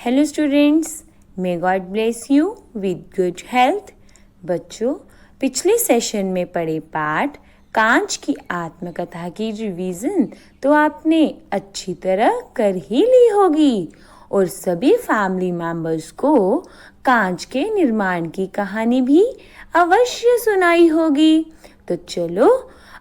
Hello students, may God bless you with good health. बच्चों, पिछले session में पढ़े पाठ कांच की आत्मकथा की रिवीजन तो आपने अच्छी तरह कर ही ली होगी और सभी फैमिली मेंबर्स को कांच के निर्माण की कहानी भी अवश्य सुनाई होगी। तो चलो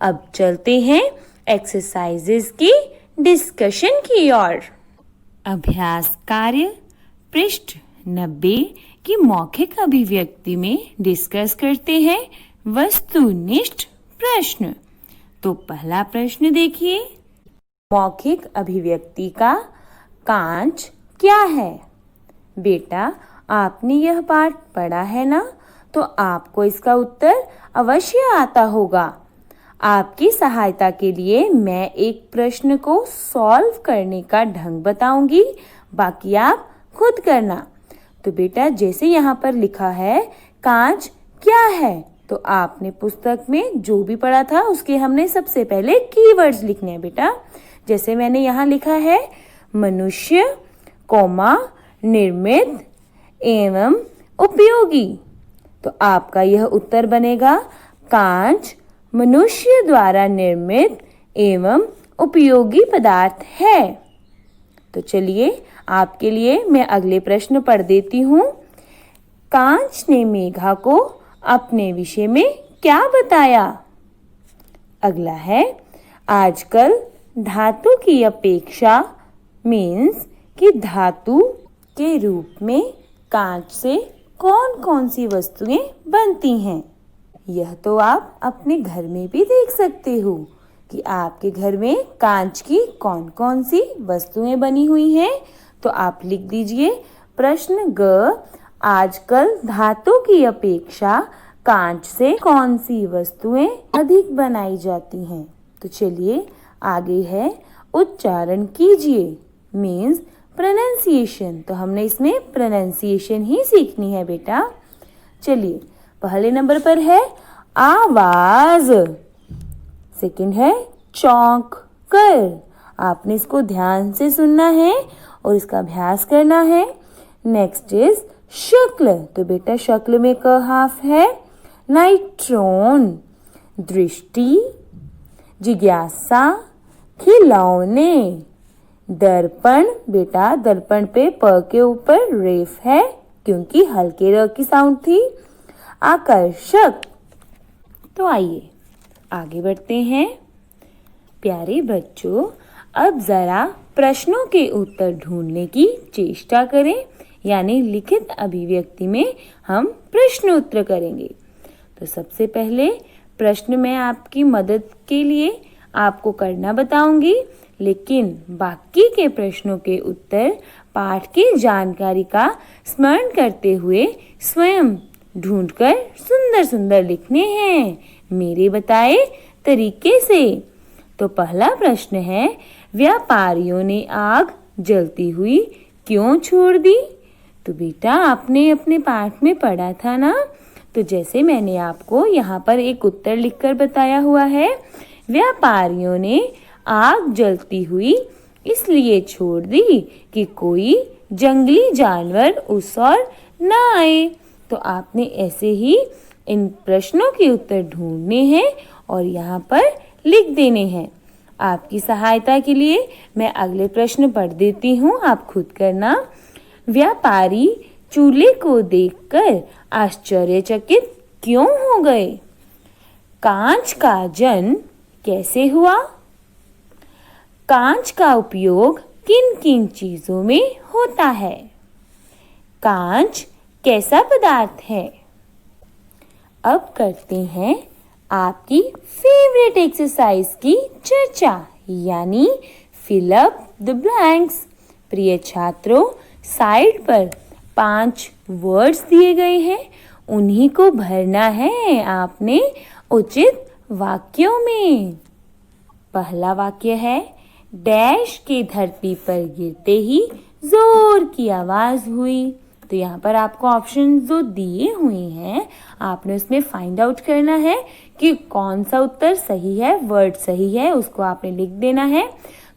अब चलते हैं एक्सरसाइजेस की डिस्कशन की ओर। अभ्यास कार्य पृष्ठ 90 की मौखिक अभिव्यक्ति में डिस्कस करते हैं वस्तुनिष्ठ प्रश्न। तो पहला प्रश्न देखिए, मौखिक अभिव्यक्ति का कांच क्या है? बेटा, आपने यह पाठ पढ़ा है ना, तो आपको इसका उत्तर अवश्य आता होगा। आपकी सहायता के लिए मैं एक प्रश्न को सॉल्व करने का ढंग बताऊंगी, बाकी आप खुद करना। तो बेटा, जैसे यहाँ पर लिखा है कांच क्या है, तो आपने पुस्तक में जो भी पढ़ा था उसके हमने सबसे पहले कीवर्ड्स लिखने हैं बेटा। जैसे मैंने यहाँ लिखा है मनुष्य, कोमा, निर्मित एवं उपयोगी, तो आपका यह उत्तर बनेगा कांच मनुष्य द्वारा निर्मित एवं उपयोगी पदार्थ है। तो चलिए आपके लिए मैं अगले प्रश्न पढ़ देती हूँ। कांच ने मेघा को अपने विषय में क्या बताया? अगला है, आजकल धातु की अपेक्षा मीन्स कि धातु के रूप में कांच से कौन कौन सी वस्तुएं बनती हैं। यह तो आप अपने घर में भी देख सकते हो कि आपके घर में कांच की कौन कौन सी वस्तुएं बनी हुई हैं। तो आप लिख दीजिए प्रश्न ग, आजकल धातु की अपेक्षा कांच से कौन सी वस्तुएं अधिक बनाई जाती हैं। तो चलिए आगे है, उच्चारण कीजिए मीन्स प्रोनाउंसिएशन। तो हमने इसमें प्रोनाउंसिएशन ही सीखनी है बेटा। चलिए, पहले नंबर पर है आवाज, सेकंड है चौंक कर। आपने इसको ध्यान से सुनना है और इसका अभ्यास करना है। नेक्स्ट इज शक्ल, तो बेटा शक्ल में क हाफ है नाइट्रोन, दृष्टि, जिज्ञासा, खिलौने, दर्पण, बेटा दर्पण पे प के ऊपर रेफ है क्योंकि हल्के र की साउंड थी। आकर्षक। तो आइए आगे बढ़ते हैं। प्यारे बच्चों, अब जरा प्रश्नों के उत्तर ढूंढने की चेष्टा करें, यानी लिखित अभिव्यक्ति में हम प्रश्न उत्तर करेंगे। तो सबसे पहले प्रश्न मैं आपकी मदद के लिए आपको करना बताऊंगी, लेकिन बाकी के प्रश्नों के उत्तर पाठ की जानकारी का स्मरण करते हुए स्वयं ढूंढकर सुंदर सुंदर लिखने हैं मेरे बताए तरीके से। तो पहला प्रश्न है, व्यापारियों ने आग जलती हुई क्यों छोड़ दी? तो बेटा आपने अपने पाठ में पढ़ा था ना, तो जैसे मैंने आपको यहाँ पर एक उत्तर लिखकर बताया हुआ है, व्यापारियों ने आग जलती हुई इसलिए छोड़ दी कि कोई जंगली जानवर उस ओर न आए। तो आपने ऐसे ही इन प्रश्नों के उत्तर ढूंढने हैं और यहाँ पर लिख देने हैं। आपकी सहायता के लिए मैं अगले प्रश्न पढ़ देती हूँ, आप खुद करना। व्यापारी चूल्हे को देखकर आश्चर्यचकित क्यों हो गए? कांच का जन्म कैसे हुआ? कांच का उपयोग किन किन चीजों में होता है? कांच कैसा पदार्थ है? अब करते हैं आपकी फेवरेट एक्सरसाइज की चर्चा, यानी फिल अप द ब्लैंक्स। प्रिय छात्रों, साइड पर 5 वर्ड्स दिए गए हैं, उन्हीं को भरना है आपने उचित वाक्यों में। पहला वाक्य है, डैश के धरती पर गिरते ही जोर की आवाज हुई। तो यहाँ पर आपको ऑप्शन जो दिए हुए हैं, आपने उसमें फाइंड आउट करना है कि कौन सा उत्तर सही है, वर्ड सही है, उसको आपने लिख देना है।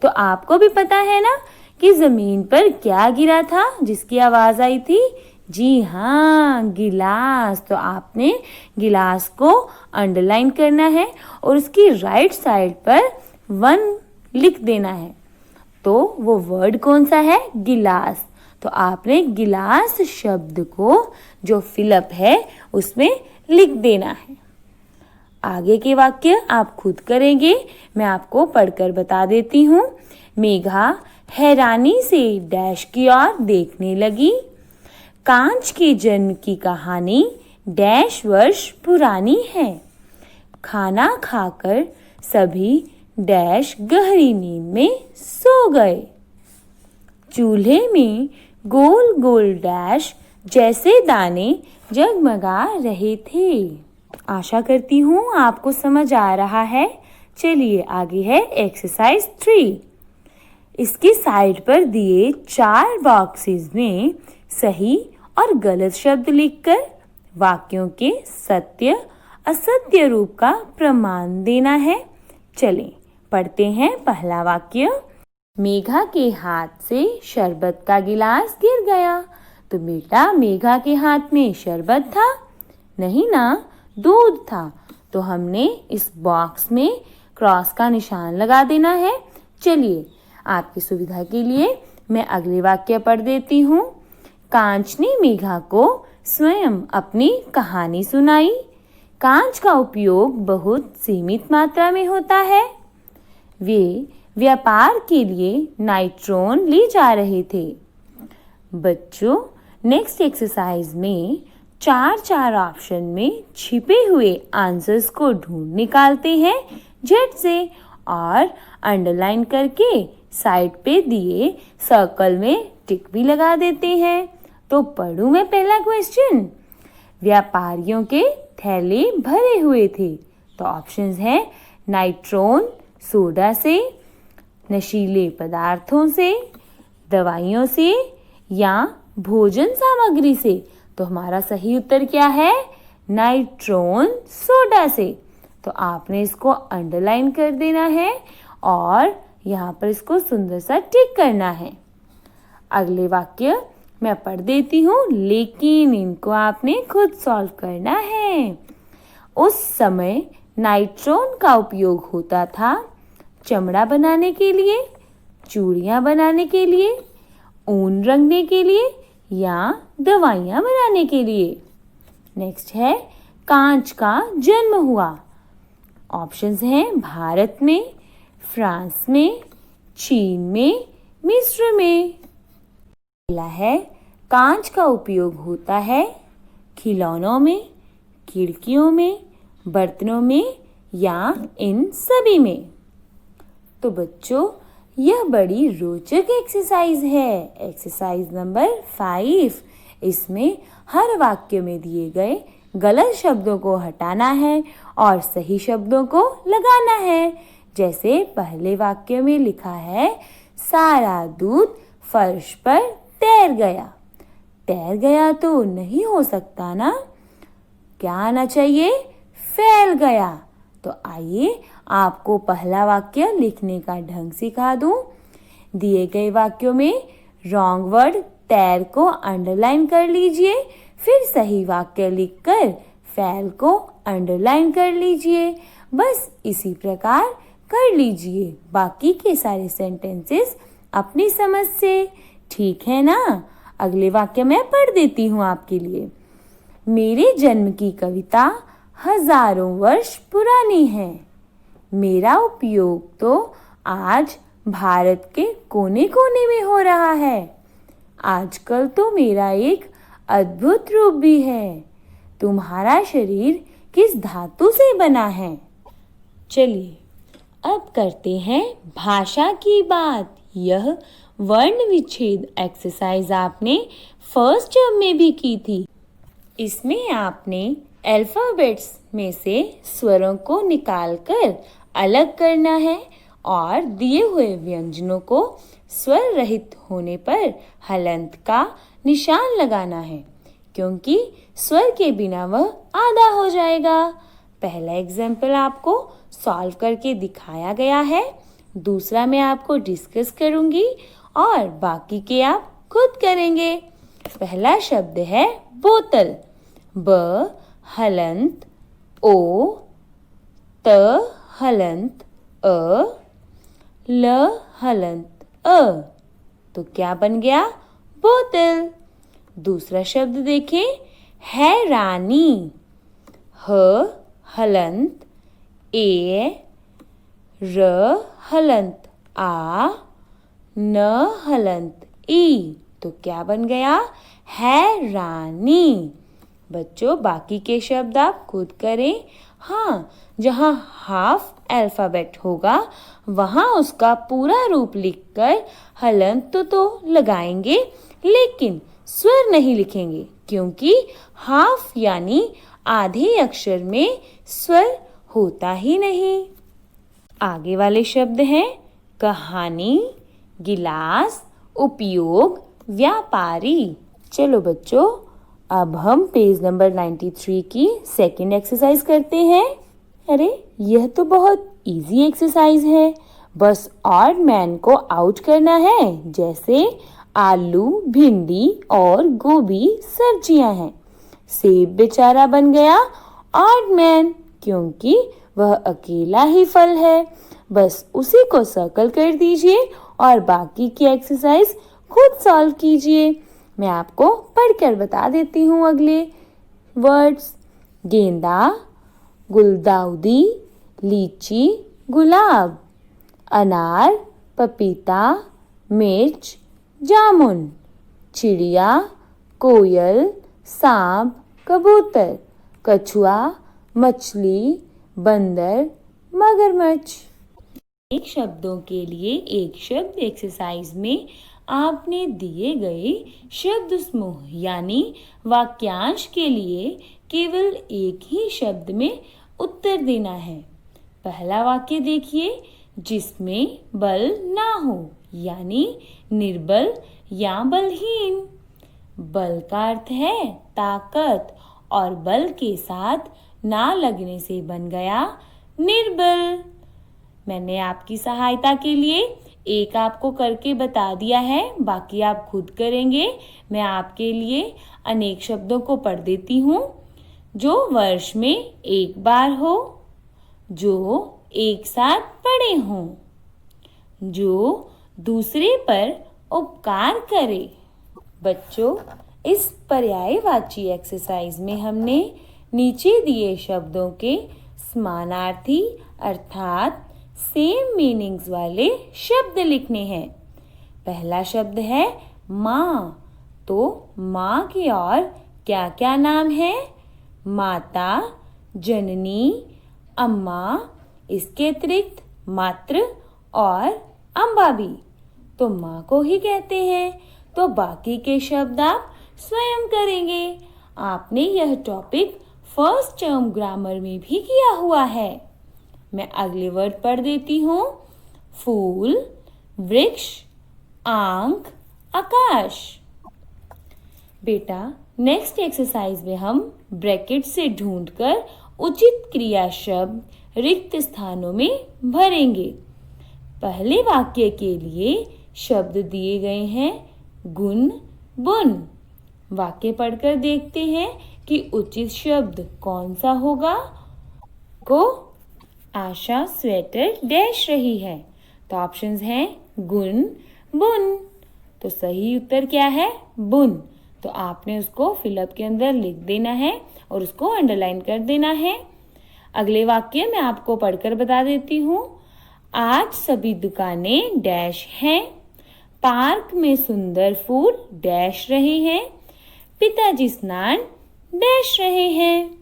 तो आपको भी पता है ना कि जमीन पर क्या गिरा था जिसकी आवाज आई थी? जी हाँ, गिलास। तो आपने गिलास को अंडरलाइन करना है और उसकी राइट साइड पर 1 लिख देना है। तो वो वर्ड कौन सा है? गिलास। तो आपने गिलास शब्द को जो फिलअप है उसमें लिख देना है। आगे के वाक्य आप खुद करेंगे, मैं आपको पढ़कर बता देती हूँ। मेघा हैरानी से डैश की ओर देखने लगी। कांच के जन्म की कहानी डैश वर्ष पुरानी है। खाना खाकर सभी डैश गहरी नींद में सो गए। चूल्हे में गोल गोल डैश जैसे दाने जगमगा रहे थे। आशा करती हूँ आपको समझ आ रहा है। चलिए आगे है एक्सरसाइज 3। इसकी साइड पर दिए 4 बॉक्सेस में सही और गलत शब्द लिखकर वाक्यों के सत्य असत्य रूप का प्रमाण देना है। चलें पढ़ते हैं पहला वाक्य। मेघा के हाथ से शरबत का गिलास गिर गया। तो बेटा मेघा के हाथ में शरबत था? नहीं ना, दूध था। तो हमने इस बॉक्स में क्रॉस का निशान लगा देना है। चलिए आपकी सुविधा के लिए मैं अगले वाक्य पढ़ देती हूँ। कांच ने मेघा को स्वयं अपनी कहानी सुनाई। कांच का उपयोग बहुत सीमित मात्रा में होता है। वे व्यापार के लिए नाइट्रोन ले जा रहे थे। बच्चों नेक्स्ट एक्सरसाइज में 4 ऑप्शन में छिपे हुए आंसर्स को ढूंढ निकालते हैं झट से और अंडरलाइन करके साइड पे दिए सर्कल में टिक भी लगा देते हैं। तो पढ़ूं मैं पहला क्वेश्चन। व्यापारियों के थैले भरे हुए थे। तो ऑप्शंस हैं नाइट्रोन सोडा से, नशीले पदार्थों से, दवाइयों से या भोजन सामग्री से। तो हमारा सही उत्तर क्या है? नाइट्रोन सोडा से। तो आपने इसको अंडरलाइन कर देना है और यहाँ पर इसको सुंदर सा टिक करना है। अगले वाक्य मैं पढ़ देती हूँ, लेकिन इनको आपने खुद सॉल्व करना है। उस समय नाइट्रोन का उपयोग होता था चमड़ा बनाने के लिए, चूड़ियाँ बनाने के लिए, ऊन रंगने के लिए या दवाइयाँ बनाने के लिए। नेक्स्ट है कांच का जन्म हुआ। ऑप्शंस हैं भारत में, फ्रांस में, चीन में, मिस्र में। पहला है कांच का उपयोग होता है खिलौनों में, खिड़कियों में, बर्तनों में या इन सभी में। तो बच्चों यह बड़ी रोचक एक्सरसाइज है। Exercise number 5। इसमें हर वाक्य में दिए गए गलत शब्दों को हटाना है और सही शब्दों को लगाना है। जैसे पहले वाक्य में लिखा है सारा दूध फर्श पर तैर गया। तैर गया तो नहीं हो सकता ना, क्या आना चाहिए? फैल गया। तो आइए आपको पहला वाक्य लिखने का ढंग सिखा दूं। दिए गए वाक्यों में रॉन्ग वर्ड तैर को अंडरलाइन कर लीजिए, फिर सही वाक्य लिखकर फैल को अंडरलाइन कर लीजिए। बस इसी प्रकार कर लीजिए बाकी के सारे सेंटेंसेस अपनी समझ से। ठीक है ना? अगले वाक्य मैं पढ़ देती हूँ आपके लिए। मेरे जन्म की कविता हजारों वर्ष पुरानी है। मेरा उपयोग तो आज भारत के कोने कोने में हो रहा है। आजकल तो मेरा एक अद्भुत रूप भी है। तुम्हारा शरीर किस धातु से बना है? चलिए अब करते हैं भाषा की बात। यह वर्ण विच्छेद एक्सरसाइज आपने फर्स्ट टर्म में भी की थी। इसमें आपने अल्फाबेट्स में से स्वरों को निकालकर अलग करना है और दिए हुए व्यंजनों को स्वर रहित होने पर हलंत का निशान लगाना है, क्योंकि स्वर के बिना वह आधा हो जाएगा। पहला एग्जाम्पल आपको सॉल्व करके दिखाया गया है, दूसरा मैं आपको डिस्कस करूंगी और बाकी के आप खुद करेंगे। पहला शब्द है बोतल। ब हलंत ओ, त हलंत अ, ल हलंत अ। तो क्या बन गया? बोतल। दूसरा शब्द देखें, हैरानी। ह हलंत ए, र हलंत आ, न हलंत ई। तो क्या बन गया? हैरानी। बच्चों बाकी के शब्द आप खुद करें। हाँ, जहाँ हाफ अल्फाबेट होगा वहाँ उसका पूरा रूप लिखकर हलंत तो लगाएंगे, लेकिन स्वर नहीं लिखेंगे, क्योंकि हाफ यानी आधे अक्षर में स्वर होता ही नहीं। आगे वाले शब्द हैं कहानी, गिलास, उपयोग, व्यापारी। चलो बच्चों, अब हम पेज नंबर 93 की सेकंड एक्सरसाइज करते हैं। अरे यह तो बहुत इजी एक्सरसाइज है, बस ऑड मैन को आउट करना है। जैसे आलू, भिंडी और गोभी सब्जियां हैं। सेब बेचारा बन गया ऑड मैन, क्योंकि वह अकेला ही फल है। बस उसी को सर्कल कर दीजिए और बाकी की एक्सरसाइज खुद सॉल्व कीजिए। मैं आपको पढ़कर बता देती हूँ अगले वर्ड्स। गेंदा, गुलदाउदी, लीची, गुलाब, अनार, पपीता, मिर्च, जामुन, चिड़िया, कोयल, सांप, कबूतर, कछुआ, मछली, बंदर, मगरमच्छ। एक शब्दों के लिए एक शब्द एक्सरसाइज में आपने दिए गए शब्द समूह यानी वाक्यांश के लिए केवल एक ही शब्द में उत्तर देना है। पहला वाक्य देखिए, जिसमें बल ना हो, यानी निर्बल या बलहीन। बल का अर्थ है ताकत और बल के साथ ना लगने से बन गया निर्बल। मैंने आपकी सहायता के लिए एक आपको करके बता दिया है, बाकी आप खुद करेंगे। मैं आपके लिए अनेक शब्दों को पढ़ देती हूँ। जो वर्ष में एक बार हो, जो एक साथ पड़े हों, जो दूसरे पर उपकार करे। बच्चों, इस पर्यायवाची एक्सरसाइज में हमने नीचे दिए शब्दों के समानार्थी अर्थात सेम मीनिंग्स वाले शब्द लिखने हैं। पहला शब्द है माँ। तो माँ के और क्या क्या नाम है? माता, जननी, अम्मा, इसके अतिरिक्त मातृ और अम्बा भी तो माँ को ही कहते हैं। तो बाकी के शब्द आप स्वयं करेंगे। आपने यह टॉपिक फर्स्ट टर्म ग्रामर में भी किया हुआ है। मैं अगले वर्ड पढ़ देती हूँ। फूल, वृक्ष, आंख, आकाश। बेटा, नेक्स्ट एक्सरसाइज में हम ब्रैकेट से ढूंढकर उचित क्रिया शब्द रिक्त स्थानों में भरेंगे। पहले वाक्य के लिए शब्द दिए गए हैं गुन, बुन। वाक्य पढ़कर देखते हैं कि उचित शब्द कौन सा होगा। को आशा स्वेटर डैश रही है, तो ऑप्शंस हैं गुन, बुन। तो सही उत्तर क्या है? बुन। तो आपने उसको फिलअप के अंदर लिख देना है और उसको अंडरलाइन कर देना है। अगले वाक्य मैं आपको पढ़कर बता देती हूँ। आज सभी दुकानें डैश हैं। पार्क में सुंदर फूल डैश रहे हैं। पिताजी स्नान डैश रहे हैं।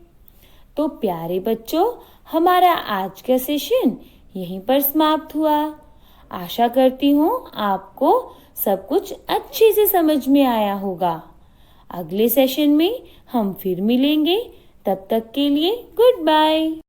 तो प्यारे बच्चों, हमारा आज का सेशन यहीं पर समाप्त हुआ। आशा करती हूँ आपको सब कुछ अच्छे से समझ में आया होगा। अगले सेशन में हम फिर मिलेंगे। तब तक के लिए गुड बाय।